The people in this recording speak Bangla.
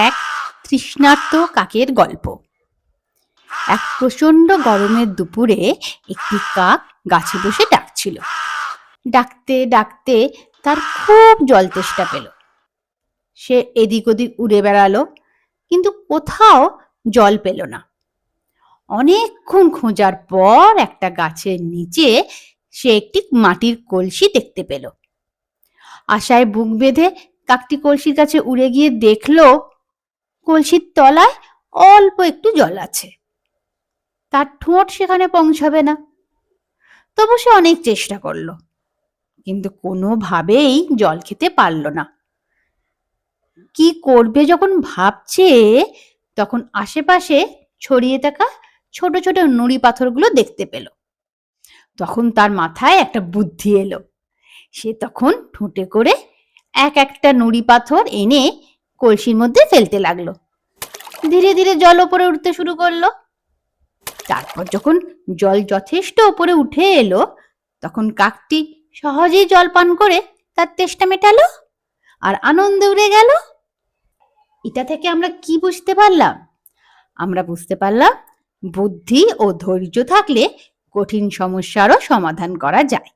এক তৃষ্ণার্ত কাকের গল্প। এক প্রচন্ড গরমের দুপুরে একটি কাক গাছে বসে ডাকছিল। ডাকতে ডাকতে তার খুব জল তেষ্টা পেল। সে এদিক ওদিক উড়ে বেড়ালো, কিন্তু কোথাও জল পেল না। অনেকক্ষণ খোঁজার পর একটা গাছের নিচে সে একটি মাটির কলসি দেখতে পেল। আশায় বুক বেঁধে কাকটি কলসির কাছে উড়ে গিয়ে দেখলো কলসির তলায় অল্প একটু জল আছে। তার ঠোঁট সেখানে পৌঁছাবে না। তবু সে অনেক চেষ্টা করলো, কিন্তু কোনোভাবেই জল খেতে পারল না। কি করবে যখন ভাবছে, তখন আশেপাশে ছড়িয়ে থাকা ছোট ছোট নুড়ি পাথরগুলো দেখতে পেল। তখন তার মাথায় একটা বুদ্ধি এলো। সে তখন ঠোঁটে করে এক একটা নুড়ি পাথর এনে কলসির মধ্যে ফেলতে লাগলো। ধীরে ধীরে জল ওপরে উঠতে শুরু করলো। তারপর যখন জল যথেষ্ট ওপরে উঠে এলো, তখন কাকটি সহজেই জল পান করে তার তেষ্টা মেটালো আর আনন্দে উড়ে গেল। এটা থেকে আমরা কি বুঝতে পারলাম? আমরা বুঝতে পারলাম বুদ্ধি ও ধৈর্য থাকলে কঠিন সমস্যারও সমাধান করা যায়।